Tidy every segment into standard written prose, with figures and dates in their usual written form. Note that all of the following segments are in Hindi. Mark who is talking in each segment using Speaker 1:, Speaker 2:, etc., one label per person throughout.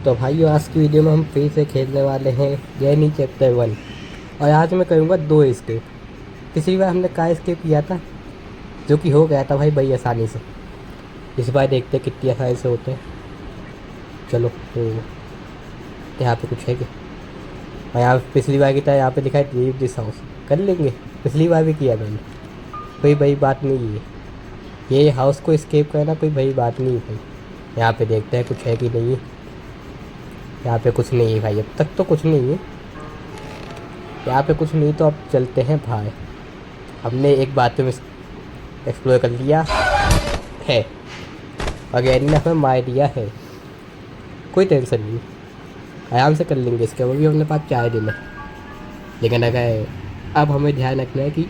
Speaker 1: तो भाइयों आज की वीडियो में हम फिर से खेलने वाले हैं गैनी चैप्टर 1। और आज मैं करूँगा 2 स्केप। पिछली बार हमने का स्केप किया था जो कि हो गया था भाई बड़ी आसानी से। इस बार देखते हैं कितनी आसानी से होते हैं। चलो तो यहाँ पे कुछ है क्या? और यहाँ पिछली बार की तरह यहाँ पे लिखा है लीव दिस हाउस। कर लेंगे, पिछली बार भी किया मैंने, कोई बड़ी बात नहीं है। ये हाउस को स्केप करना कोई बड़ी बात नहीं है भाई। यहाँ पे देखते हैं कुछ है कि नहीं है। यहाँ पे कुछ नहीं है भाई, अब तक तो कुछ नहीं है यहाँ पे कुछ नहीं। तो अब चलते हैं भाई। हमने एक बात में एक्सप्लोर कर लिया है और गैनी ने हमें मार दिया है। कोई टेंशन नहीं, आराम से कर लेंगे इसके। वो भी अपने पास 4 दिन है, लेकिन अगर अब हमें ध्यान रखना है कि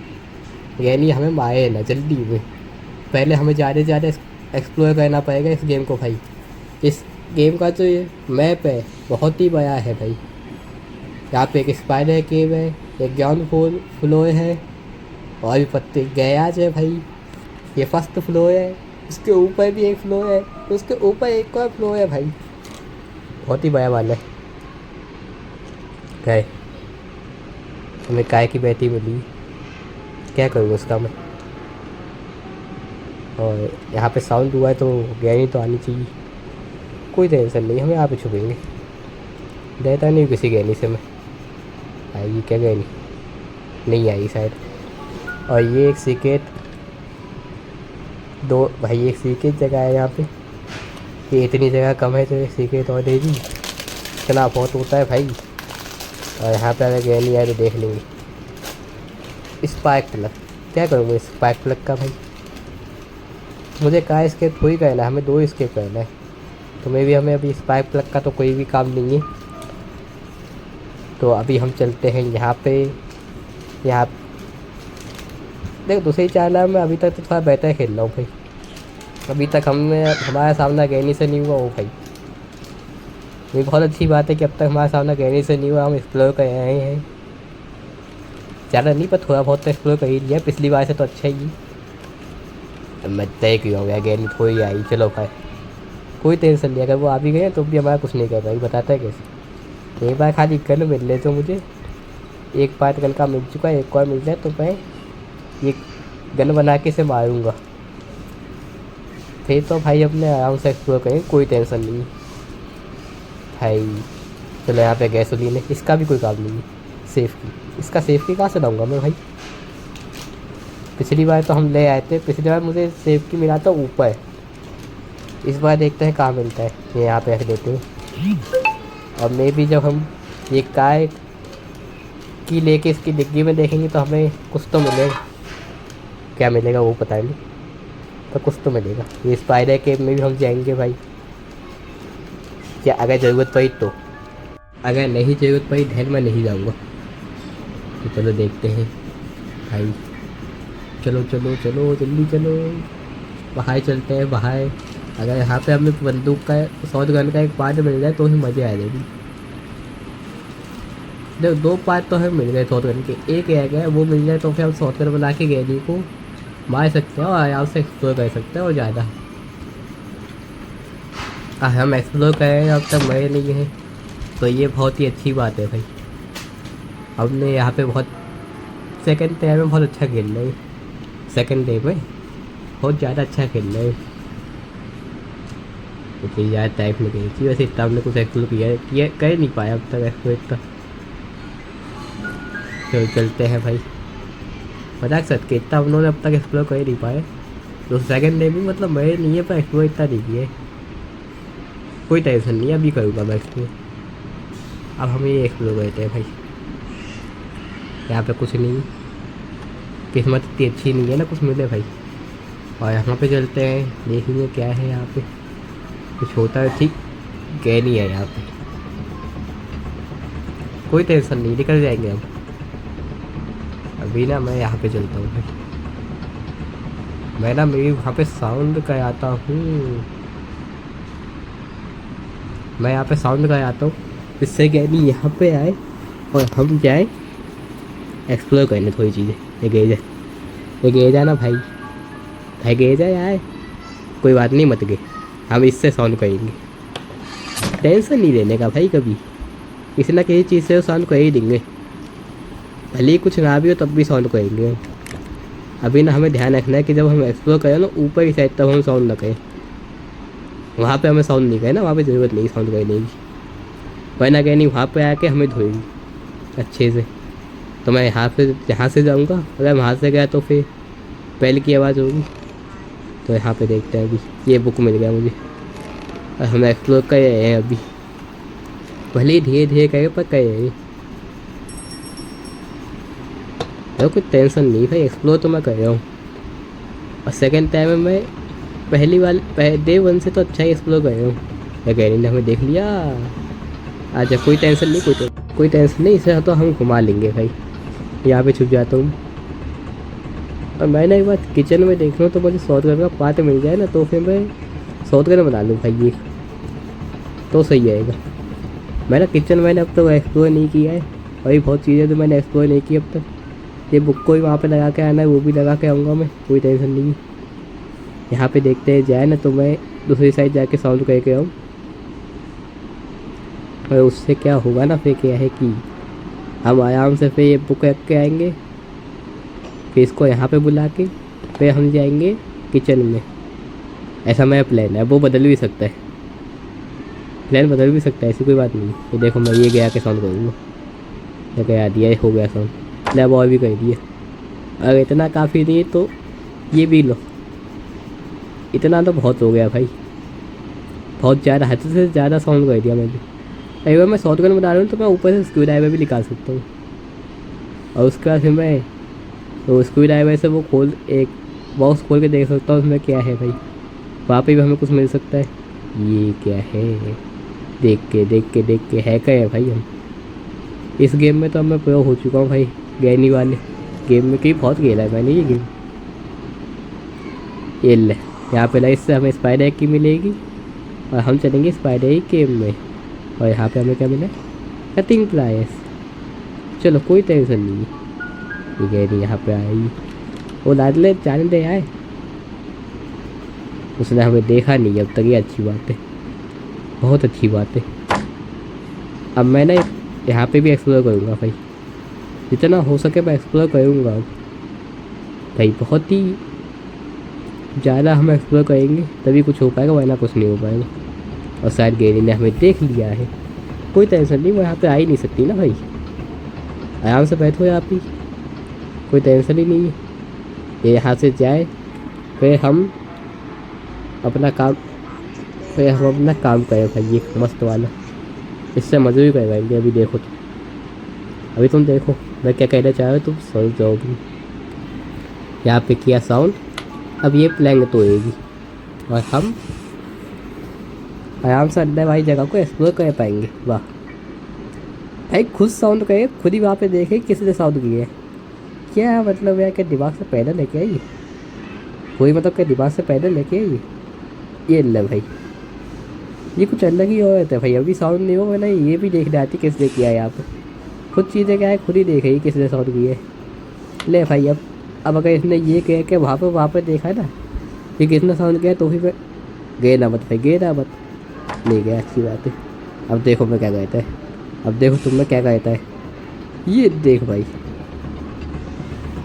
Speaker 1: गैनी हमें मारे ना जल्दी में। पहले हमें ज़्यादा एक्सप्लोर करना पड़ेगा इस गेम को भाई। इस गेम का जो ये मैप है बहुत ही बड़ा है भाई। यहाँ पे एक स्पाइडर केव है, एक ग्राउंड फ्लोर है और भी पत्ते गैराज है भाई। ये फर्स्ट फ्लोर है, उसके ऊपर भी एक फ्लोर है, उसके ऊपर एक और फ्लोर है भाई। बहुत ही बड़ा वाला है। गाय हमें गाय की बैठी मिली, क्या करूँगा उसका मैं। और यहाँ पे साउंड हुआ है तो गैनी तो आनी चाहिए। कोई टेंशन नहीं, हम यहाँ पे छुपेंगे। डरता नहीं किसी गैनी से मैं। आएगी क्या गैनी? नहीं आई शायद। और ये एक सीक्रेट दो भाई, एक सीक्रेट जगह है यहाँ पे। ये इतनी जगह कम है तो एक सीक्रेट और देगी, इतना बहुत होता है भाई। और यहाँ पे अगर गैनी आए तो देख लेंगे। स्पार्क प्लग, क्या करूँगा इस स्पार्क प्लग का भाई? मुझे कहा स्केप थोड़ी करना है, हमें 2 स्केप करना है। तो मे भी हमें अभी स्पार्क प्लग का तो कोई भी काम नहीं है। तो अभी हम चलते हैं यहाँ पे। यहाँ देख दूसरी चाला में अभी तक तो थोड़ा बेहतर खेल रहा हूँ भाई। अभी तक हमारा सामना गैनी से नहीं हुआ हो भाई। ये बहुत अच्छी बात है कि अब तक हमारा सामना गैनी से नहीं हुआ। हम एक्सप्लोर कर रहे हैं, ज़्यादा नहीं पर थोड़ा बहुत तो एक्सप्लोर कर ही लिया। पिछली बार से तो अच्छा ही। मैं तय क्यों हो गया, गैनी थोड़ी आई। चलो भाई कोई टेंशन नहीं, अगर वो आ भी गए तो भी हमारा कुछ नहीं कर पाएगी। बताता है कैसे? एक बार खाली गन मिल ले तो मुझे, एक पार्ट गन का मिल चुका है, एक और मिल जाए तो मैं ये गन बना के इसे मारूंगा। फिर तो भाई अपने आराम से एक्सप्लोर करेंगे, कोई टेंशन नहीं भाई। चलो यहाँ पे गैसोलीन है, इसका भी कोई काम नहीं है। सेफ्टी, इसका सेफ्टी कहाँ से लाऊंगा मैं भाई? पिछली बार तो हम ले आए थे, पिछली बार मुझे सेफ्टी मिला था ऊपर। इस बार देखते हैं कहाँ मिलता है। ये यहाँ पे रख देते हैं। और मे भी जब हम ये कार की लेके इसकी डिग्गी में देखेंगे तो हमें कुछ तो मिलेगा। क्या मिलेगा वो पता नहीं, तो कुछ तो मिलेगा। ये स्पाइडर केव में भी हम जाएंगे भाई, क्या अगर ज़रूरत पड़ी तो। अगर नहीं ज़रूरत पड़ी ढेर मैं नहीं जाऊँगा। तो चलो देखते हैं भाई। चलो चलो चलो जल्दी चलो, बाहर चलते हैं बाहर। अगर यहाँ पे हमें बंदूक का शॉट गन का एक पार्ट मिल जाए तो ही मज़े आ जाएगी। देखो 2 पार्ट तो हमें मिल गए शॉट गन के, एक रह गया, वो मिल जाए तो फिर हम शॉट गन बना के गैनी को मार सकते हैं और आराम से एक्सप्लोर कर सकते हैं। और ज़्यादा हम एक्सप्लोर कर रहे हैं, अब तक मरे नहीं हैं, तो ये बहुत ही अच्छी बात है भाई। हमने यहाँ पे बहुत सेकंड डे में बहुत अच्छा खेल रहे हैं। सेकंड डे में बहुत ज़्यादा अच्छा खेल रहे हैं। तो यार टाइप में गई थी वैसे, इतना हमने कुछ एक्सप्लोर किया कर नहीं पाया अब तक एक्सप्लोर इतना। तो चलते हैं भाई। मजाक सच के इतना उन्होंने अब तक एक्सप्लोर कर ही नहीं पाए। तो सेकंड डे भी मतलब मैं नहीं है पर एक्सप्लोर इतना नहीं किया। कोई टेंशन नहीं है, अभी करूँगा मैं एक्सप्लोर। अब हम ये एक्सप्लोर करते हैं भाई। यहाँ पे कुछ नहीं, किस्मत इतनी अच्छी नहीं है ना कुछ मिले भाई। और यहाँ पे चलते हैं, देखेंगे क्या है यहाँ पे। कुछ होता है ठीक, गैनी है यहाँ पे। कोई टेंशन नहीं, निकल जाएंगे हम। अभी ना मैं यहाँ पे चलता हूँ भाई। मैं ना मेरी वहाँ पे साउंड का आता हूँ। मैं यहाँ पे साउंड का आता हूँ, इससे गैनी यहाँ पे आए और हम जाए एक्सप्लोर करने थोड़ी चीज़ें। ये गेजा ना भाई, भाई गेजा यार, कोई बात नहीं मत गे, हम इससे सॉल्व करेंगे। टेंशन नहीं लेने का भाई, कभी किसी ना किसी चीज़ से साउंड को ही देंगे, भले ही कुछ ना भी हो तब भी साउंड करेंगे। अभी ना हमें ध्यान रखना है कि जब हम एक्सप्लोर करें ना ऊपर की साइड, तब हम साउंड ना करें। वहाँ पे हमें साउंड नहीं करें ना, वहाँ पे ज़रूरत नहीं साउंड करने की, वरना कहीं नहीं वहाँ पे आके हमें धोएगी अच्छे से। तो मैं यहाँ से जाऊँगा, अगर वहाँ से गया तो फिर बैल की आवाज़ होगी। तो यहाँ पे देखते हैं, अभी ये बुक मिल गया मुझे और हम एक्सप्लोर कर रहे हैं अभी, भले ही धीरे धीरे करें पर कर रहे हैं। तो कोई टेंशन नहीं भाई, एक्सप्लोर तो मैं कर रहा हूँ। और सेकंड टाइम में मैं डे 1 से तो अच्छा ही एक्सप्लोर कर रहा हूँ। क्या कह रही ने हमें देख लिया। अच्छा कोई टेंशन नहीं, कोई टेंशन नहीं, इसे तो हम घुमा लेंगे भाई। यहाँ पे छुप जाता हूँ। और मैंने एक बार किचन में देख लूँ तो मुझे शॉटगन का पार्ट मिल जाए ना, तो फिर मैं शॉटगन बना लूँ भाई, ये तो सही रहेगा। मैंने किचन मैंने अब तक तो एक्सप्लोर नहीं किया है, और भी बहुत चीज़ें तो मैंने एक्सप्लोर नहीं की अब तक। ये बुक को भी वहाँ पे लगा के आना है, वो भी लगा के आऊँगा मैं, कोई टेंशन नहीं। यहाँ पे देखते हैं जाए ना, तो मैं दूसरी साइड जाके साउंड करके आऊँ। और उससे क्या होगा ना, फिर क्या है कि हम आराम से फिर ये बुक रख के आएंगे, फिर इसको यहाँ पे बुला के फिर हम जाएंगे किचन में। ऐसा मेरा प्लान है, वो बदल भी सकता है, प्लान बदल भी सकता है, ऐसी कोई बात नहीं। ये देखो मैं ये गया के साउंड करूँगा, ये कह दिया हो गया साउंड, लैब और भी कर दिया। अगर इतना काफ़ी नहीं तो ये भी लो, इतना तो बहुत हो गया भाई, बहुत ज़्यादा, हद से ज़्यादा साउंड कर दिया मैंने। अगर मैं शॉटगन बना रहा हूँ तो मैं ऊपर से स्क्रू ड्राइवर भी निकाल सकता हूँ, और उसके बाद फिर मैं तो स्क्रू ड्राइवर से वो एक बॉक्स खोल के देख सकता हूँ उसमें क्या है भाई, वहाँ पे भी हमें कुछ मिल सकता है। ये क्या है, देख के हैकर है भाई हम। इस गेम में तो मैं प्रो हो चुका हूँ भाई, गैनी वाले गेम में कहीं बहुत खेला है मैंने ये गेम। ये ले यहाँ पे लाइट से हमें स्पाइडर एग की मिलेगी, और हम चलेंगे स्पाइडर एग गेम में। और यहाँ पे हमें क्या मिला, कटिंग प्लायर्स। चलो कोई टेंशन नहीं, ठीक है नहीं यहाँ पे आई वो लाडले जाने दे आए, उसने हमें देखा नहीं अब तक, ये अच्छी बात है, बहुत अच्छी बात है। अब मैं ना यहाँ पे भी एक्सप्लोर करूँगा भाई, जितना हो सके मैं एक्सप्लोर करूँगा अब भाई, बहुत ही ज़्यादा हम एक्सप्लोर करेंगे तभी कुछ हो पाएगा, वरना कुछ नहीं हो पाएगा। और शायद गैरी ने हमें देख लिया है, कोई टेंशन नहीं, वो यहाँ पे आ ही नहीं सकती ना भाई, आराम से बैठो यहाँ पे, कोई टेंशन ही नहीं है। ये यहाँ से जाए फिर हम अपना काम करें भाई, ये मस्त वाला, इससे मज़े भी करवाएंगे। अभी देखो तो, अभी तुम देखो मैं क्या कहना चाह रहा हूँ, तुम समझ जाओगी। यहाँ पे किया साउंड, अब ये प्लैंग तो होएगी और हम आराम से अंदर वाली जगह को एक्सप्लोर कर पाएंगे। वाह भाई, खुद साउंड करे, खुद ही वहाँ पे देखे किसी ने साउंड किया है, क्या मतलब यार, क्या दिमाग से पैदल लेके आई, कोई मतलब क्या दिमाग से पैदल लेके आई। ये ले भाई, ये कुछ अलग ही हो रहा है भाई, अभी साउंड नहीं हो ना, ये भी देखने आती किसने किया है यहाँ पे, खुद चीज़ें क्या है खुद ही देख रही किसने साउंड की है। ले भाई, अब अगर इसने ये कह के वहाँ पर देखा ना कि किसने साउंड किया, तो फिर गए ना मत भाई, गए ना मत, नहीं गया, अच्छी बात है। अब देखो मैं क्या कहता है, अब देखो तुम में क्या कहता है, ये देख भाई,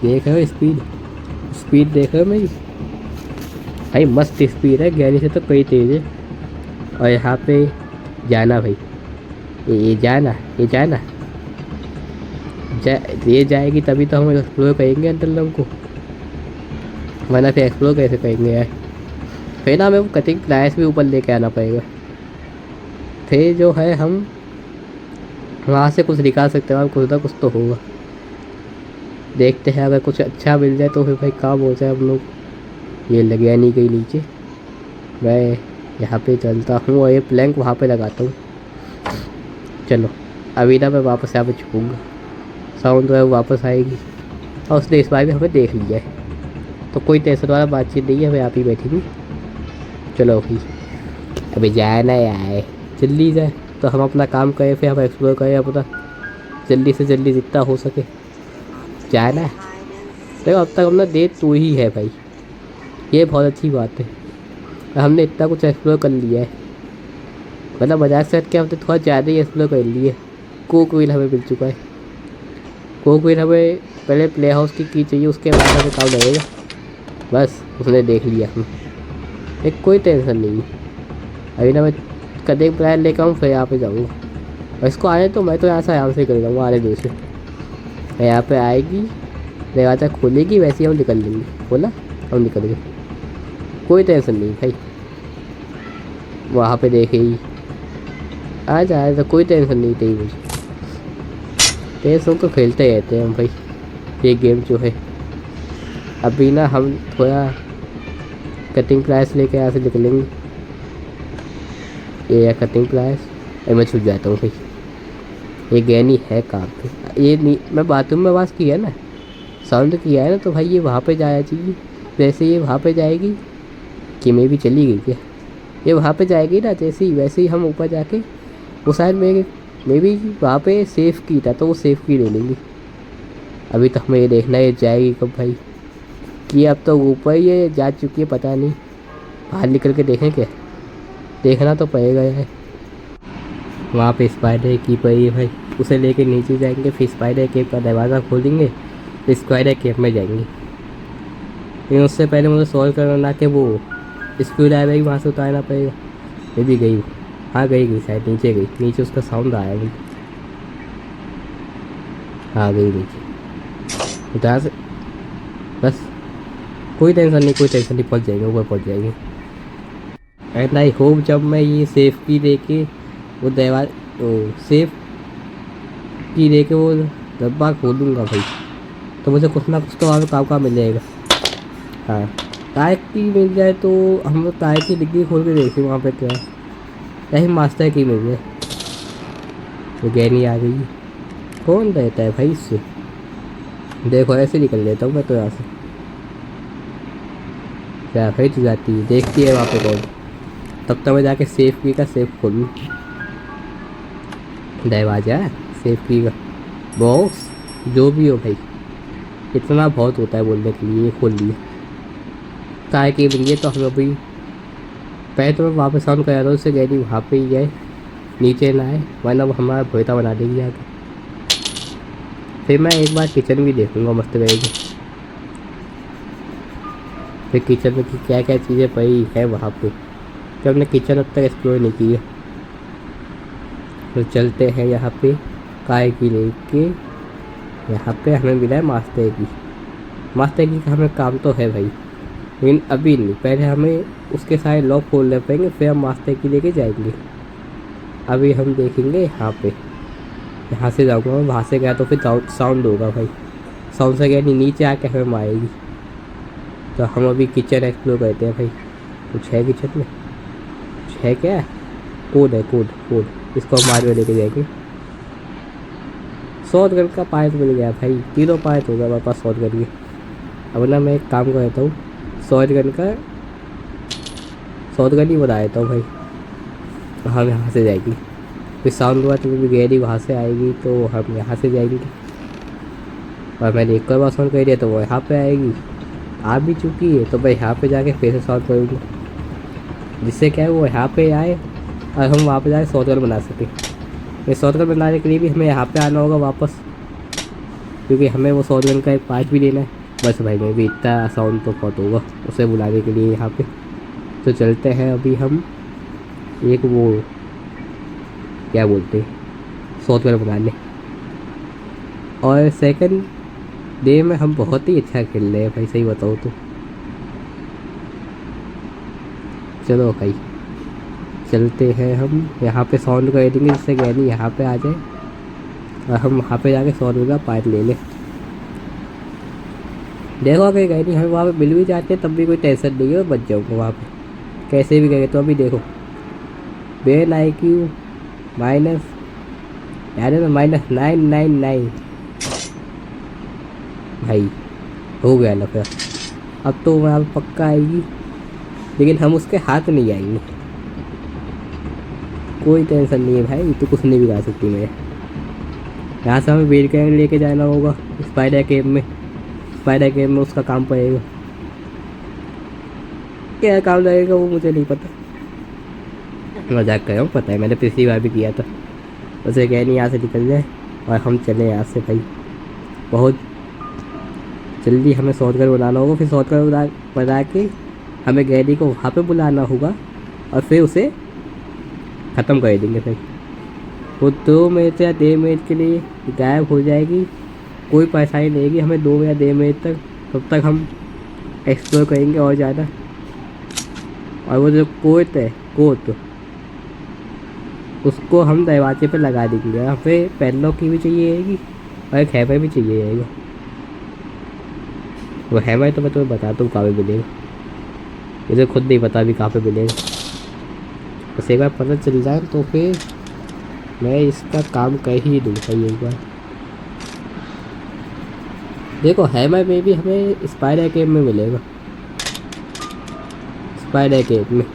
Speaker 1: देख रहे हो स्पीड देख रहे हो मेरी भाई, मस्त स्पीड है, गैनी से तो कई तेज़ है। और यहाँ पे जाना भाई, ये जाना ये जाएगी तभी तो हम एक्सप्लोर करेंगे अंदर लोगों को, वरना फिर एक्सप्लोर कैसे करेंगे यार। फिर ना हमें वो कटिंग प्लायर्स भी ऊपर लेके आना पड़ेगा, फिर जो है हम वहाँ से कुछ निकाल सकते हैं, कुछ ना कुछ तो होगा। देखते हैं अगर कुछ अच्छा मिल जाए तो फिर भाई काम हो जाए हम लोग। ये लगे नहीं कहीं नीचे, मैं यहाँ पे चलता हूँ और ये प्लैंक वहाँ पे लगाता हूँ। चलो अभी ना मैं वापस यहाँ पे छुपूँगा, साउंड है वापस आएगी, और उसने इस बार भी हमें देख लिया है, तो कोई टेंशन वाला बातचीत नहीं है, मैं यहाँ पे बैठी थी। चलो भाई अभी जाए ना यार, जल्दी जाए तो हम अपना काम करें, फिर हम एक्सप्लोर करें अपना जल्दी से जल्दी जितना हो सके, जाए ना। देखो अब तक हमने डेट 2 ही है भाई, ये बहुत अच्छी बात है, हमने इतना कुछ एक्सप्लोर कर लिया है। मतलब मजाक से हट के हमने थोड़ा ज़्यादा ही एक्सप्लोर कर लिए। कोक व्हील हमें मिल चुका है। कोक व्हील हमें पहले प्ले हाउस की चाहिए, उसके बाद हमें काम लगेगा। बस उसने देख लिया हम, एक कोई टेंशन नहीं है। अभी ना मैं कदे प्लान लेकर आऊँ फिर यहाँ पे जाऊँगा। और इसको आने तो मैं तो यहाँ से आराम से कर जाऊँगा आने दूर से। यहाँ पे आएगी, दरवाज़ा खोलेगी, वैसे ही हम निकल लेंगे। खोला, हम निकल गए, कोई टेंशन नहीं भाई। वहाँ पे देखेगी, आ जाए तो कोई टेंशन नहीं थी मुझे। टेंशन तो खेलते रहते हैं हम भाई, ये गेम जो है। अभी ना हम थोड़ा कटिंग प्लायर्स लेके यहाँ से निकलेंगे। ये कटिंग प्लायर्स, मैं छुप जाता हूँ भाई। ये गैनी है काम पे, ये नहीं, मैं बाथरूम में आवाज़ किया ना, साउंड किया है ना, तो भाई ये वहाँ पे जाया चाहिए। जैसे ये वहाँ पे जाएगी कि मैं भी चली गई क्या, ये वहाँ पे जाएगी ना जैसे ही, वैसे ही हम ऊपर जाके वो शायद मैं भी वहाँ पे सेफ की था, तो वो सेफ की ले लेंगी। अभी तो हमें ये देखना है जाएगी कब भाई, कि अब तो ऊपर ही ये जा चुकी है, पता नहीं। बाहर निकल के देखें क्या, देखना तो पड़ेगा यार। वहाँ पे स्पाइडर की पड़ी है भाई, उसे लेके नीचे जाएंगे, फिर स्पाइडर केव का दरवाज़ा खोलेंगे, फिर स्पाइडर केव में जाएंगे। लेकिन उससे पहले मुझे सॉल्व करना कि वो स्क्रू ड्राइवर वहाँ से उतारना पड़ेगा। मैं भी गई हूँ, हाँ गई शायद नीचे गई, नीचे उसका साउंड आया भाई। हाँ गई नीचे, उतार से बस, कोई टेंशन नहीं, कोई टेंशन नहीं, पहुँच जाएंगे, ऊपर पहुँच जाएंगे। एंड आई होप जब मैं ये सेफ की दे के वो दरवाज़ा, सेफ की दे के वो डब्बा खोलूँगा भाई, तो मुझे कुछ ना कुछ तो वहाँ पे काम का मिल जाएगा। हाँ, टायर की मिल जाए तो हम लोग टायर की डिग्री खोल के देखें वहाँ पे क्या, कहीं मास्टर की मिल जाए। तो गैनी आ गई, कौन रहता है भाई इससे, देखो ऐसे निकल लेता हूँ मैं तो यहाँ से। क्या भाई तू जाती है, देखती है वहाँ पे कौन, तब तक मैं जाके सेफ की का सेफ खोलूँ। दरवाजा सेफ की का बॉक्स जो भी हो भाई, इतना बहुत होता है बोलने के लिए। ये खोल लिया, काय के लिए तो हम अभी पहले तो मैं वापस ऑन कर रहा हूँ, उससे कह रही वहाँ पे ही जाए, नीचे ना आए, वरना वो हमारा भोयता बना देगी आगे। फिर मैं एक बार किचन भी देखूँगा, मस्त रहेगी। फिर किचन में क्या क्या चीज़ें पड़ी है वहाँ पे, कि हमने किचन अब तक एक्सप्लोर नहीं की है। तो चलते हैं यहाँ पे, काय की लेके यहाँ पे हमें मिला है मास्टर की। मास्टर की का हमें काम तो है भाई, लेकिन अभी नहीं, पहले हमें उसके सारे लॉक खोलने पड़ेंगे, फिर हम मास्टर की लेके जाएंगे। अभी हम देखेंगे यहाँ पे, यहाँ से जाऊँगा मैं, वहाँ से गया तो फिर साउंड होगा भाई, साउंड से गया नहीं, नीचे आके हमें मारेगी। तो हम अभी किचन एक्सप्लोर करते हैं भाई। कुछ है किचन में, कुछ है क्या, कोड है, कोड कोड, इसको हम बाद में लेके जाएंगे। शॉर्ट गन का पायत मिल गया भाई, तीनों पायत हो गया हमारे पास शॉर्ट गन के। अब ना मैं एक काम करता हूँ, शॉर्ट गन ही बना देता हूँ भाई। हम यहाँ से जाएंगे, फिर साउंड हुआ तो भी गहरी वहाँ से आएगी, तो हम यहाँ से जाएंगे। और मैंने एक बार साउंड कर दिया तो वो यहाँ पे आएगी, आ भी चुकी है, तो मैं यहाँ पे जाके फिर से साउंड करूँगा, जिससे क्या है वो यहाँ पे आए और हम वहाँ पे जाके शॉर्ट गन बना सकें। ये शॉर्ट गन बनाने के लिए भी हमें यहाँ पे आना होगा वापस, क्योंकि हमें वो शॉर्ट गन का एक पार्ट भी लेना है। बस भाई मैं भी इतना साउंड तो बहुत होगा उसे बुलाने के लिए यहाँ पे। तो चलते हैं अभी हम एक वो क्या बोलते हैं, शॉर्ट गन बनाने। और सेकंड डे में हम बहुत ही अच्छा खेल रहे हैं भाई, सही बताओ तो। चलो भाई चलते हैं हम, यहाँ पे साउंड कर देंगे जिससे गैनी यहाँ पे आ जाए, और हम वहाँ पे जाके शॉर्ट का पार्ट ले लें। देखो अगर गैनी हमें वहाँ पे मिल भी जाते हैं तब भी कोई टेंशन नहीं है, बच जाऊँगा वहाँ पे कैसे भी गए। तो अभी देखो बेन IQ माइनस, यार ना -999 भाई, हो गया ना फिर। अब तो वहाँ पे पक्का आएगी, लेकिन हम उसके हाथ नहीं आएंगे, कोई टेंशन नहीं है भाई, तो कुछ नहीं बिगा सकती मैं। यहाँ से हमें बेल कैन लेके जाना होगा स्पाइडर केव में, स्पाइडर केव में उसका काम पड़ेगा। क्या काम लगेगा वो मुझे नहीं पता, मजाक कर रहा हूँ, पता है मैंने पिछली बार भी किया था। उसे कह नहीं यहाँ से निकल जाए और हम चले यहाँ से भाई। बहुत जल्दी हमें शॉर्टकट बनाना होगा, फिर शॉर्टकट बना के हमें गैरी को वहाँ पे बुलाना होगा और फिर उसे ख़त्म कर देंगे भाई। वो 2 मिनट या 1.5 मिनट के लिए गायब हो जाएगी, कोई परेशानी नहीं होगी हमें 2 या 1.5 मिनट तक। तब तक हम एक्सप्लोर करेंगे और ज़्यादा। और वो जो कोट उसको हम दरवाजे पे लगा देंगे। यहाँ पे पैडलॉक की भी चाहिए रहेगी और एक हैमर भी चाहिए रहेगा। वो हैमर तो मैं तुम्हें बताता हूँ कहाँ पे मिलेगा, मुझे खुद नहीं पता अभी कहाँ पे मिलेगा। बस एक बार पता चल जाए तो फिर मैं इसका काम कर ही दूँ भाई एक बार। देखो हैमर में भी हमें स्पाइडर केव में मिलेगा, स्पाइडर केव में।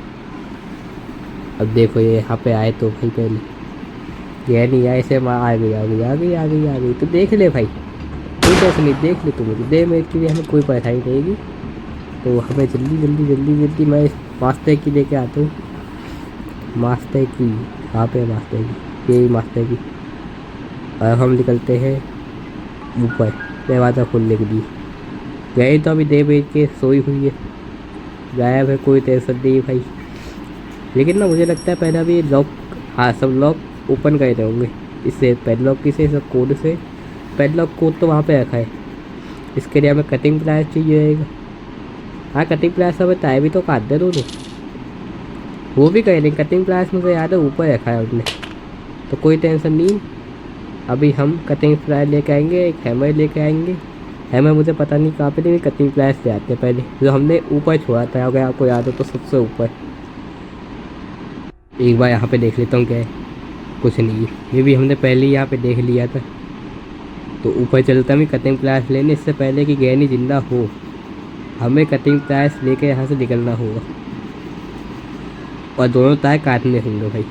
Speaker 1: अब देखो ये यहाँ पे आए तो भाई पहले ये नहीं आए से आ गई तो देख ले भाई, कोई टेंशन नहीं, देख ले। मुझे 1.5 मिनट के लिए हमें कोई परेशानी नहीं रहेगी। तो हमें जल्दी मैं इस मास्टर की लेके आता हूँ। मास्टर की कहाँ पे? मास्टर की, यही मास्टर की। और हम निकलते हैं ऊपर दरवाज़ा खोलने के लिए। गए तो अभी 1.5 के सोई हुई है, गायब है, कोई टेंशन नहीं भाई। लेकिन ना मुझे लगता है पहले अभी लॉक, हाँ सब लॉक ओपन कर रहे होंगे इससे, पैडलॉक की से, सब कोड से। पैडलॉक कोड तो वहाँ पे रखा है, इसके लिए हमें कटिंग प्लास चाहिए रहेगा। हाँ कटिंग प्लास हमें ताए भी तो काट दे दोनों, वो भी कह देंगे। कटिंग प्लास मुझे याद है ऊपर रखा है उनने, तो कोई टेंशन नहीं। अभी हम कटिंग प्लास लेके आएंगे, एक हैमर लेके आएंगे। हैमर मुझे पता नहीं कहाँ पे, लेकिन कटिंग प्लास ले आते हैं पहले, जो हमने ऊपर छोड़ा था, अगर आपको याद हो तो सबसे ऊपर। एक बार यहाँ पे देख लेता हूँ क्या है। कुछ नहीं, ये भी हमने पहले ही यहाँ पे देख लिया था। तो ऊपर चलता हूँ कटिंग प्लास लेने, इससे पहले कि गैनी जिंदा हो हमें कटिंग प्लास लेके यहाँ से निकलना होगा और दोनों तार काटने होंगे भाई।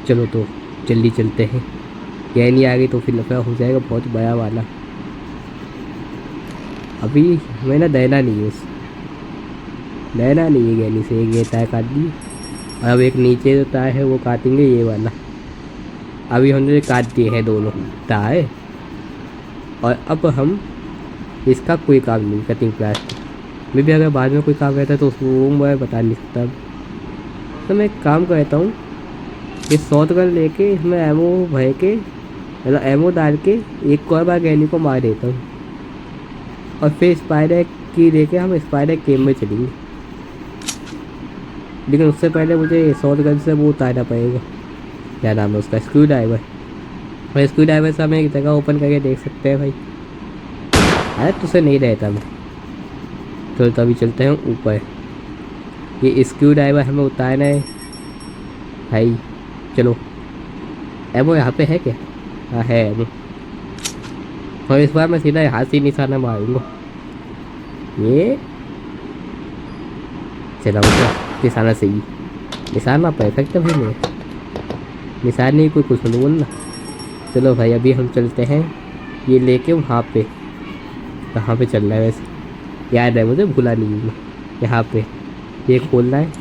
Speaker 1: चलो तो जल्दी चलते हैं, गैनी आ गई तो फिर लफड़ा हो जाएगा बहुत बड़ा वाला। अभी हमें ना डरना नहीं है, डरना नहीं है गैनी से। एक ये तार काट दी और अब एक नीचे जो तार है वो काटेंगे, ये वाला। अभी हमने काट दिए हैं दोनों तार और अब हम इसका कोई काम नहीं, कटिंग प्लास में भी अगर बाद में कोई काम रहता है तो उसको मैं बता नहीं सकता। तो मैं एक काम करता हूँ, ये शॉटगन लेके मैं एमओ भर के, मतलब एमओ डाल के एक और बार गैनी को मार देता हूँ और फिर स्पाइडर की लेके हम स्पाइडर केव में चलेंगे। लेकिन उससे पहले मुझे शॉटगन से वो उतारना पड़ेगा, क्या नाम है उसका, स्क्रू ड्राइवर। और स्क्रू ड्राइवर से हम एक जगह ओपन करके देख सकते हैं भाई। अरे तुझसे नहीं रहता मैं, तो अभी चलते हैं ऊपर। ये स्क्रू ड्राइवर हमें उतारना है भाई। चलो एमओ यहाँ पे है क्या? हाँ है एमओ। और इस बार मैं सीधा यहाँ से निशाना मारूंगा। ये चला निशाना सही, निशाना परफेक्ट है भाई मेरे, निशान नहीं कोई कुछ नहीं बोलना। चलो भाई अभी हम चलते हैं ये लेके वहाँ पे, कहाँ पे चलना है वैसे याद है मुझे, भूला नहीं हूँ। यहाँ पे ये खोलना है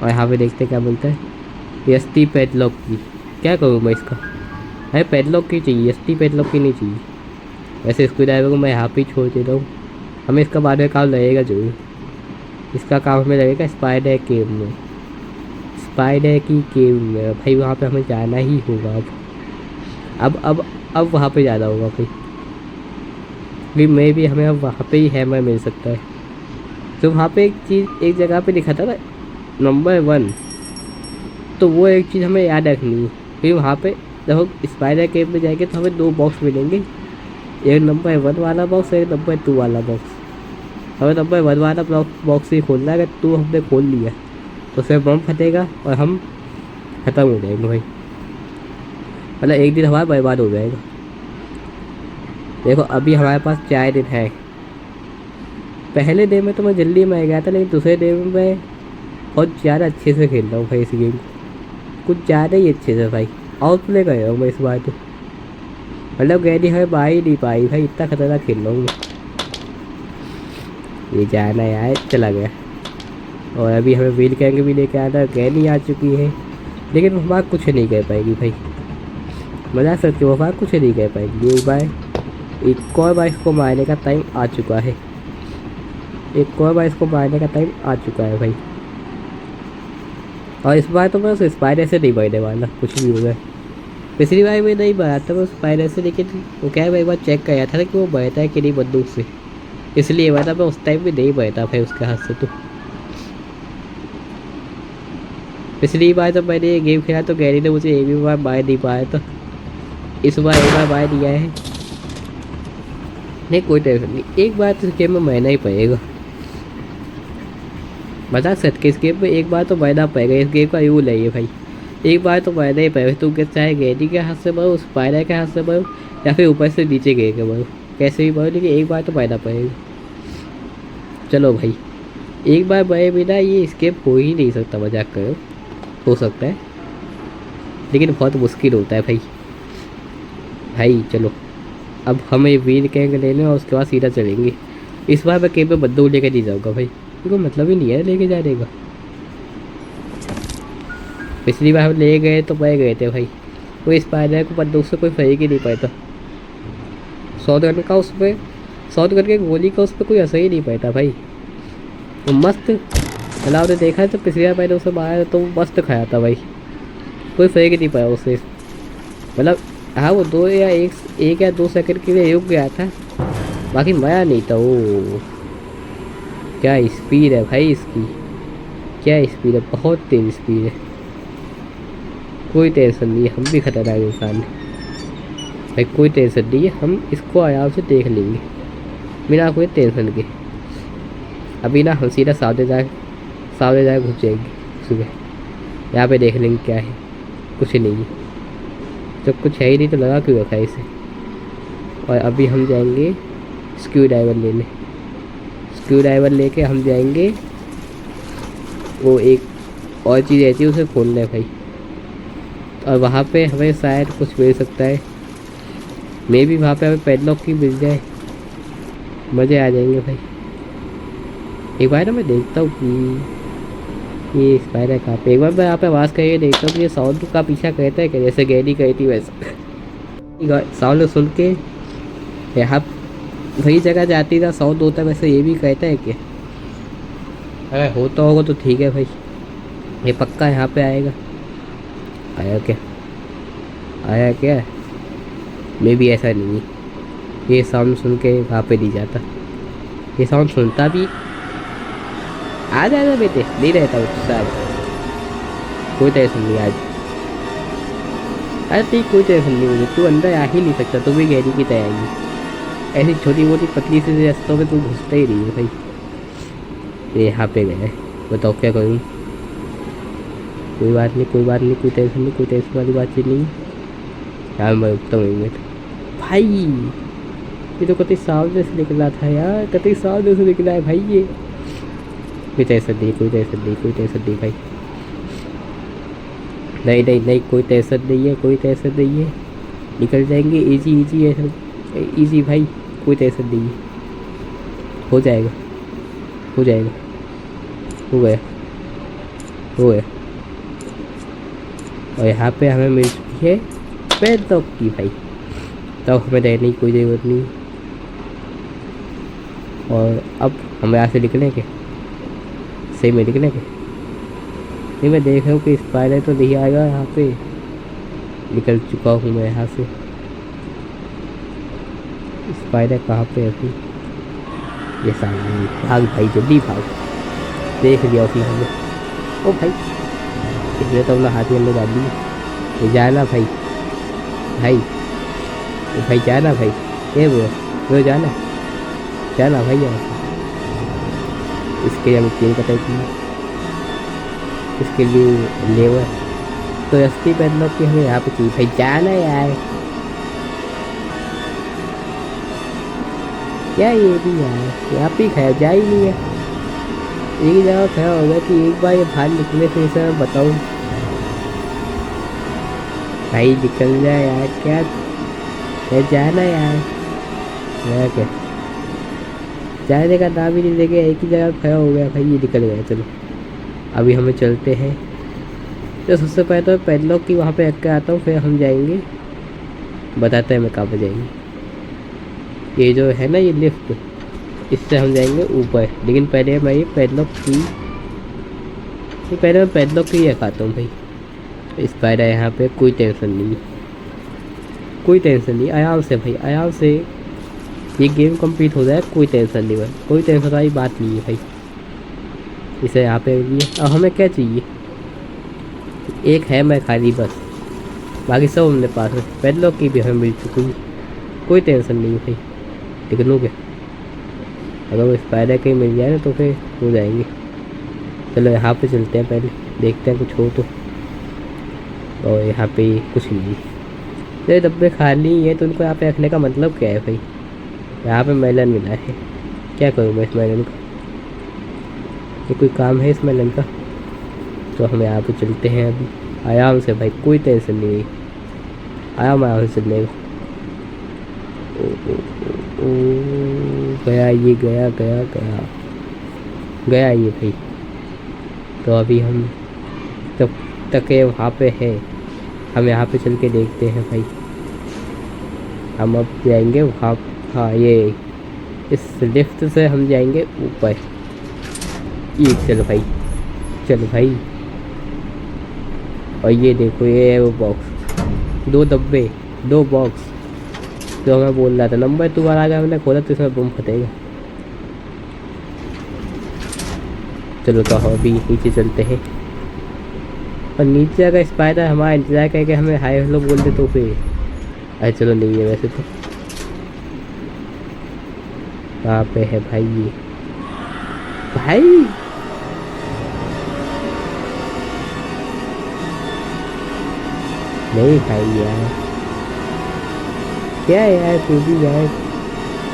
Speaker 1: और यहाँ पे देखते क्या बोलता है। एसटी पैडलॉक की क्या करूँ मैं इसका? है पैडलॉक की चाहिए, एसटी पैडलॉक की नहीं चाहिए। वैसे स्क्रू ड्राइवर को मैं यहाँ पे छोड़ देता हूँ, हमें इसका बाद में काम लगेगा जरूर। इसका काम हमें लगेगा स्पाइडर केव में, स्पाइडर की केव में भाई। वहाँ पे हमें जाना ही होगा अब वहाँ पे जाना होगा भाई। मैं भी हमें अब वहाँ पे ही हैमर मिल सकता है। तो वहाँ पे एक चीज़ एक जगह पे लिखा था ना नंबर 1, तो वो एक चीज़ हमें याद रखनी है। फिर वहाँ पे जब हम स्पाइडर केव में जाएंगे तो हमें 2 बॉक्स मिलेंगे, एक नंबर 1 वाला बॉक्स, एक नंबर 2 वाला बॉक्स। हमें नंबर 1 वाला बॉक्स ही खोलना है। अगर 2 हमने खोल लिया तो फिर बम फटेगा और हम ख़त्म हो जाएंगे भाई, मतलब एक दिन हमारा बर्बाद हो जाएगा। देखो अभी हमारे पास 4 दिन है। पहले दिन में तो मैं जल्दी मर गया था, लेकिन दूसरे दिन में मैं बहुत ज़्यादा अच्छे से खेल रहा हूँ भाई इस गेम को, कुछ ज़्यादा ही अच्छे से भाई। आउट प्ले कर रहा हूँ मैं इस बार तो, मतलब गैनी हमें मार ही नहीं पाई भाई, इतना खतरनाक खेल रहा हूँ मैं। ये जाना यार, चला गया। और अभी हमें व्हील गैंग भी लेके आना है, गैनी आ चुकी है, लेकिन वहाँ कुछ नहीं कह पाएगी भाई। मजा सकती वो वहाँ कुछ नहीं कह पाएगी। एक और बार इसको मारने का टाइम आ चुका है, एक और बार इसको मारने का टाइम आ चुका है भाई। और इस बार तो मैं उस स्पाइडर से नहीं मरने वाला, कुछ भी होगा। पिछली बार मैं नहीं मरा था उस स्पाइडर से, लेकिन वो क्या है मैं एक बार चेक कराया था कि वो मरता है कि नहीं बंदूक से, इसलिए मैं उस टाइम भी नहीं मरता भाई उसके हाथ से। तो पिछली बार जब मैंने ये गेम खेला तो गैरी ने मुझे एक भी बार मार नहीं पाया था, इस बार एक बार मार दिया है। नहीं कोई टेंशन नहीं, एक बार तो इस गेम में मरना ही पड़ेगा। बता सकते इस गेम में एक बार तो मरना पड़ेगा, इस गेम का रूल है ये भाई, एक बार तो मरना ही पड़ेगा। तुम चाहे गैरी के हाथ से मरो, स्पाइडर के हाथ से मरो, या फिर ऊपर से नीचे गिर के मरो, कैसे भी मरो, लेकिन एक बार तो मरना पड़ेगा। चलो भाई, एक बार मरे बिना ये स्केप हो ही नहीं सकता, मजाक करो, हो सकता है लेकिन बहुत मुश्किल होता है भाई। भाई चलो अब हमें व्हील गैंग लेने और उसके बाद सीधा चलेंगे। इस बार मैं केब में बंदूक लेकर नहीं जाऊँगा भाई, क्योंकि मतलब ही नहीं है लेके जाने का। पिछली बार हम ले गए तो मर गए थे भाई, कोई स्पाइडर को बंदूक से कोई फर्क ही नहीं पड़ता। शॉट गन का उस पर, शॉट गन के गोली का उस पर कोई असर ही नहीं पड़ता भाई। वो मस्त अलाव ने देखा है तो पिछली बार मैंने उसे मारा तो वो मस्त खाया था भाई, कोई फर्क ही नहीं पाया उससे। मतलब हाँ वो एक या दो सेकंड के लिए रुक गया था, बाकी मरा नहीं था वो। क्या स्पीड है भाई इसकी, क्या स्पीड है, बहुत तेज़ स्पीड है। कोई टेंशन नहीं है, हम भी खतरनाक इंसान है भाई, कोई टेंशन नहीं है, हम इसको आराम से देख लेंगे बिना कोई टेंशन के। अभी ना हम सीधा सामने जाए घुस जाएंगे सुबह, यहाँ पे देख लेंगे क्या है, कुछ नहीं है, जब कुछ है ही नहीं तो लगा क्यों रखा है इसे। और अभी हम जाएंगे स्क्रू ड्राइवर लेने, स्क्रू ड्राइवर लेके हम जाएंगे, वो एक और चीज़ रहती है उसे खोलना है भाई, और वहाँ पे हमें शायद कुछ मिल सकता है, मे भी वहाँ पे हमें पैडलॉक की मिल जाए, मज़े आ जाएंगे भाई। एक बार ना मैं देखता हूँ कि ये स्पाइडर कहाँ पे, एक बार मैं यहाँ पे आवाज़ करके देखता हूँ कि ये साउंड का पीछा कहता है कि जैसे गैरी कही थी वैसे साउंड सुन के यहाँ वही जगह जाती था साउंड होता है, वैसे ये भी कहता है कि अगर होता होगा तो ठीक है भाई, ये पक्का यहाँ पे आएगा। आया क्या, आया क्या, मे भी ऐसा नहीं है, ये साउंड सुन के वहाँ पे नहीं जाता, ये साउंड सुनता भी आ जाएगा बेटे, नहीं रहता वो तो आज, कोई टेंशन नहीं आज। अरे ठीक कोई टेंशन नहीं मुझे, तू अंदर आ ही नहीं सकता, तू भी गैरी की तैयारी, ऐसी छोटी मोटी पतली सी रास्तों में तू घुसता ही नहीं है भाई। ये यहाँ पे गए, बताओ क्या करूँ। कोई बात नहीं कोई बात नहीं, कोई टेंशन नहीं, कोई टेंशन वाली बात ही नहीं यार। मैं उठता हूँ मिनट भाई, ये तो कतई सामने से निकला था यार, कतई सामने से निकला है भाई ये। कोई टेंशन नहीं, कोई टेंशन नहीं, कोई टेंशन नहीं भाई, नहीं नहीं नहीं कोई टेंशन नहीं है, कोई टेंशन नहीं है, निकल जाएंगे इजी इजी ऐसा इजी भाई, कोई टेंशन नहीं है, हो जाएगा हो जाएगा, हो गया हो गया। और यहाँ पे हमें मिल चुकी है पैदलॉक की भाई, तब हमें रहने की कोई ज़रूरत नहीं। और अब हम यहाँ से निकलेंगे, सही में निकलेंगे, नहीं मैं देख रहा हूँ कि स्पाइडर तो नहीं आएगा यहाँ पे, निकल चुका हूँ मैं यहाँ से। स्पाइडर कहाँ पे अभी, ये सामने, भाग भाई जल्दी भाग, देख लिया उसने हमें। ओ भाई इसने तो अपना हाथ में अंदर डाल दी, ये जाना भाई, भाई भाई जाना भाई, ये वो जाना जाना भाई यहाँ से। इसके लिए चेन कटाई की, इसके लिए लेवर तो रस्ती पैदलॉक की हमें यहाँ पे चाहिए भाई, जाना यार, क्या ये भी यार यहाँ पे खाया जा ही नहीं है, एक जगह खड़ा होगा कि एक बार ये बाहर निकले फिर इसे मैं बताऊँ। भाई निकल जाए यार, क्या है जाना यार, मैं क्या जाने का नाम ही नहीं लेके एक ही जगह खड़ा हो गया भाई, ये निकल गया। चलो अभी हमें चलते हैं। तो सबसे पहले तो पैडलॉक की वहाँ पे रख के आता हूँ, फिर हम जाएंगे, बताते हैं मैं कहाँ पे जाएंगे। ये जो है ना ये लिफ्ट, इससे हम जाएंगे ऊपर, लेकिन पहले मैं ये पैडलॉक की, तो पहले मैं पैडलॉक की रखाता हूँ भाई। स्पाइडर यहाँ पे, कोई टेंशन नहीं, कोई टेंशन नहीं, आराम से भाई, आराम से ये गेम कंप्लीट हो जाए, कोई टेंशन नहीं भाई, कोई टेंशन वाली बात नहीं है भाई। इसे यहाँ पे लिए अब हमें क्या चाहिए, एक है मैं खाली बस, बाकी सब हमने पास है। पैडलॉक की भी हमें मिल चुकी है, कोई टेंशन नहीं है भाई। लेकिन हो गया, अगर वो स्पाइडर कहीं मिल जाए ना तो फिर हो जाएंगे। चलो यहाँ पे चलते हैं, पहले देखते हैं कुछ हो तो। और यहाँ पे कुछ नहीं, ये डब्बे खाली है तो उनको यहाँ पे रखने का मतलब क्या है भाई। यहाँ पे मेलन मिला है, क्या करूँ मैं इस मेलन का, ये कोई काम है इस मेलन का। तो हम यहाँ पे चलते हैं अभी आराम से भाई, कोई टेंशन नहीं है, आराम से चलने का। ओ, गया ये, गया गया गया गया ये भाई। तो अभी हम तब तक है वहाँ पे है, हम यहाँ पे चल के देखते हैं भाई। हम अब जाएंगे वहाँ, हाँ ये इस लिफ्ट से हम जाएंगे ऊपर। ये चल भाई, चल भाई। और ये देखो, ये है वो बॉक्स, 2 डब्बे 2 बॉक्स, तो मैं बोल रहा था नंबर 2 बार आ गया, मैंने खोला तो इसमें बम फटेगा। चलो तो हम अभी नीचे चलते हैं, और नीचे अगर स्पाइडर हमारा इंतज़ार करके हमें हाय हेलो बोल दे तो फिर, अरे चलो नहीं है वैसे तो। कहाँ पे है भाई ये भाई, नहीं भाई यार, क्या है यार, तू भी यार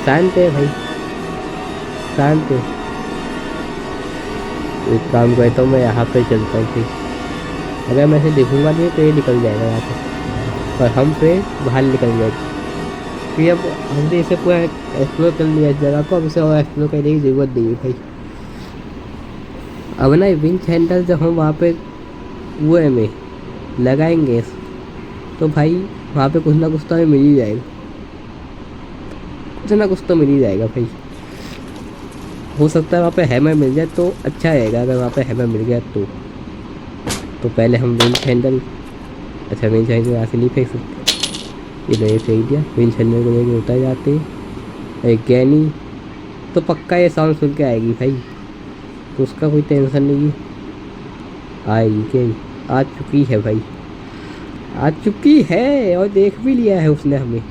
Speaker 1: शांत है भाई, शांत है। एक काम करता हूँ, मैं यहाँ पे चलता हूँ फिर, अगर मैं इसे देखूँगा नहीं तो ये निकल जाएगा यहाँ पे, और हम फिर बाहर निकल जाएंगे। फिर अब हमने इसे पूरा एक्सप्लोर कर लिया इस जगह को, अब इसे और एक्सप्लोर करने की ज़रूरत नहीं है भाई। अब ना विंच हैंडल जब हम वहाँ पे वो में लगाएंगे तो भाई वहाँ पे कुछ ना कुछ तो हमें मिल ही जाएगा, कुछ ना कुछ तो मिल ही जाएगा भाई। हो सकता है वहाँ पे हैमर मिल जाए तो अच्छा रहेगा, अगर वहाँ पे हैमर मिल गया तो पहले हम विंच हैंडल, अच्छा विंच हैंडल यहाँ से नहीं फेंक सकते, ये नहीं फेंक दिया। विंच हैंडल को लेकर उतर जाते हैं, एक गैनी तो पक्का ये साउंड सुन के आएगी भाई, तो उसका कोई टेंशन नहीं है, आएगी क्या, आ चुकी है भाई, आ चुकी है, और देख भी लिया है उसने हमें,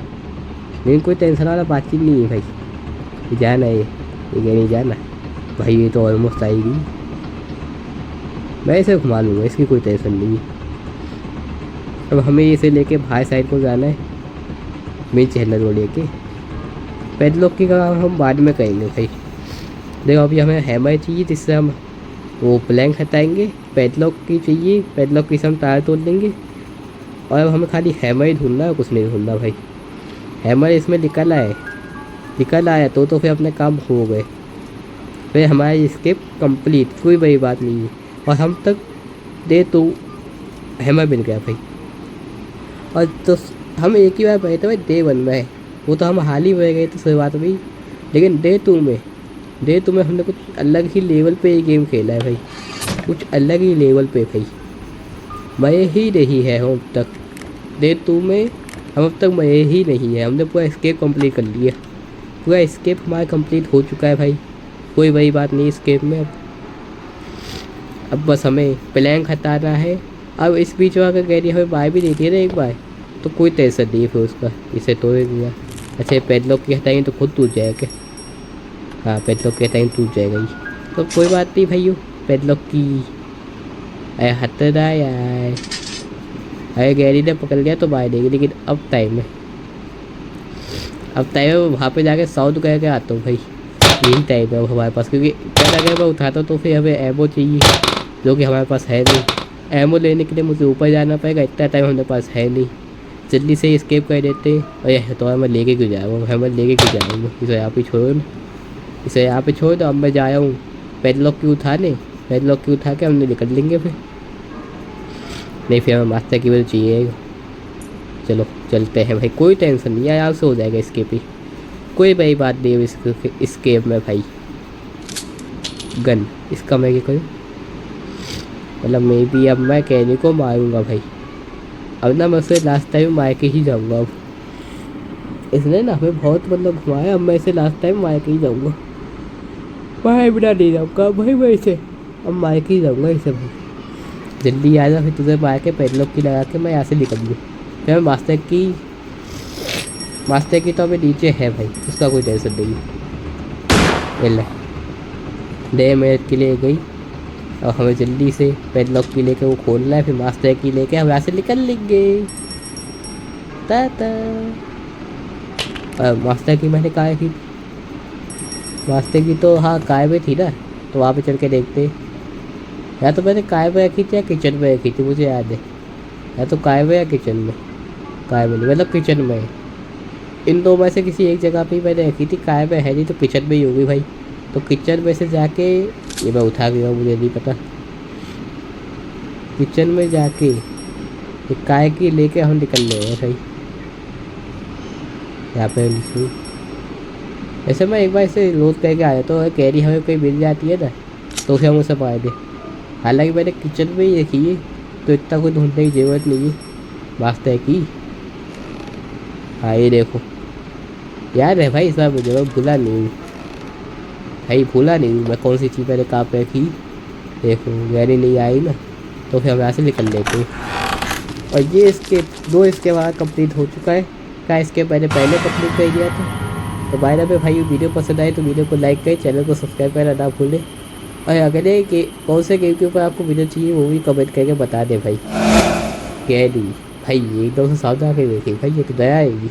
Speaker 1: लेकिन कोई टेंशन वाला बातचीत नहीं है भाई। जाना है ये नहीं जाना भाई, ये तो ऑलमोस्ट आएगी, मैं इसे घुमा लूँगा, इसकी कोई टेंशन नहीं है। अब हमें इसे लेके बाहर साइड को जाना है, विंच हैंडल को लेके। पैडलॉक की काम हम बाद में करेंगे भाई। देखो अभी हमें हैमर चाहिए जिससे हम वो प्लैंक हटाएंगे, पैडलॉक की चाहिए, पैडलॉक की से हम तार तोड़ देंगे, और अब हमें खाली हैमर ही ढूंढना है, कुछ नहीं ढूंढना भाई। हैमर इसमें निकल आया तो फिर अपने काम हो गए, फिर हमारा स्केप कंप्लीट, कोई बड़ी बात नहीं है। और हम तक दे तो हैमर मिल गया भाई, और तो हम एक ही बार गए थे भाई डे 1 में, वो तो हम हाल ही में गए थे शुरुआत में, लेकिन डे 2 में हमने कुछ अलग ही लेवल पे ये गेम खेला है भाई, कुछ अलग ही लेवल पे भाई, मज़े ही नहीं है हम अब तक। डे 2 में हम अब तक मज़े ही नहीं है, हमने पूरा स्केप कंप्लीट कर लिया, पूरा स्केप हमारा कंप्लीट हो चुका है भाई, कोई बड़ी बात नहीं स्केप में। अब बस हमें प्लैंक हटाना है। अब इस बीच में अगर गैरी हमें बाहर भी देती है ना एक बार, तो कोई टेंशन नहीं फिर उसका, इसे तोड़ दिया। अच्छा पैडलॉक की हटाएंगे तो खुद टूट जाएगा क्या, हाँ पैडलॉक की हटाएंगे टूट जाएगा ये, तो कोई बात नहीं भाई, पैडलॉक की अरे हट रहा यार, अरे गैरी ने पकड़ लिया तो बाहर देगी, लेकिन अब टाइम है, वहाँ पे जाके साउथ कह के आता हूँ भाई, यही टाइम है हमारे पास, क्योंकि क्या अगर मैं उठाता हूँ तो फिर हमें एमओ चाहिए, जो कि हमारे पास है नहीं। एमओ लेने के लिए मुझे ऊपर जाना पड़ेगा, इतना टाइम हमारे पास है नहीं, जल्दी से स्केप कर देते। और ये तो मैं लेके क्यों जाऊँगा, मैं लेके क्यों जाऊँगा, इसे यहाँ पे छोड़ो ना, इसे यहाँ पे छोड़ दो। अब मैं जा रहा हूँ पैडलॉक की उठाने, पैडलॉक की उठा के हमने निकल लेंगे फिर। नहीं फिर हमें मास्टर की वजह चाहिए। चलो चलते हैं भाई, कोई टेंशन नहीं है, आराम से हो जाएगा स्केप ही, कोई बड़ी बात नहीं है स्केप में भाई। गन इसका मैं क्या करूँ, मतलब मे बी अब मैं कैनी को मारूंगा भाई। अब ना मैं उसे लास्ट टाइम मार के ही जाऊँगा। अब इसने ना हमें बहुत मतलब घुमाया, अब मैं इसे लास्ट टाइम मार के ही जाऊँगा भाई, बिना नहीं जाऊँगा भाई मैं इसे, अब मार के ही जाऊँगा इसे भाई। जल्दी आ जा, फिर तुझे मार के पैडलॉक की लगा के मैं यहाँ से निकल लूँ। फिर मास्टर की तो हमें नीचे है भाई, उसका कोई टेंशन नहीं। ले दे मिनट के लिए गई, और हमें जल्दी से पैडलॉक की लेके वो खोलना है, फिर मास्टर की लेके हम यहाँ से निकल लेंगे। मास्टर की मैंने कहा की, मास्टर की तो हाँ काय में थी ना, तो वहाँ पे चल के देखते। या तो मैंने काय में रखी थी या किचन में रखी थी, मुझे याद है। या तो काय में या किचन में, काय में नहीं मतलब किचन में। इन दो में से किसी एक जगह पे ही मैंने रखी थी, काय में है नहीं तो किचन में ही होगी भाई। तो किचन में से जाके, ये मैं उठा गया मुझे नहीं पता, किचन में जाके ये काय की लेके हम निकल रहे हैं भाई। यहाँ पे ऐसे मैं एक बार इसे रोज करके आया तो कैरी हमें कोई मिल जाती है ना, तो फिर हम उसे मार दे। हालांकि मैंने किचन में ही रखी है, तो इतना कोई ढूंढने की ज़रूरत नहीं है मास्टर की। हाँ ये देखो, याद है भाई, इस बार मुझे मैं भूला नहीं भाई, भूला नहीं मैं कौन सी चीज़ मैंने कहाँ पे रखी। देखो गैरी नहीं आई ना, तो फिर हम यहाँ से निकल लेते हैं। और ये इसके बाद कंप्लीट हो चुका है। क्या इसके मैंने पहले कंप्लीट कर दिया था। तो बाय द वे भाई, वीडियो पसंद आए तो वीडियो को लाइक करें, चैनल को सब्सक्राइब करना ना भूलें। और अगर कौन से गेम के ऊपर आपको वीडियो चाहिए वो भी कमेंट करके बता दें भाई। कैरी भाई एकदम से सावधान के देखिए भाई, एक दया आएगी।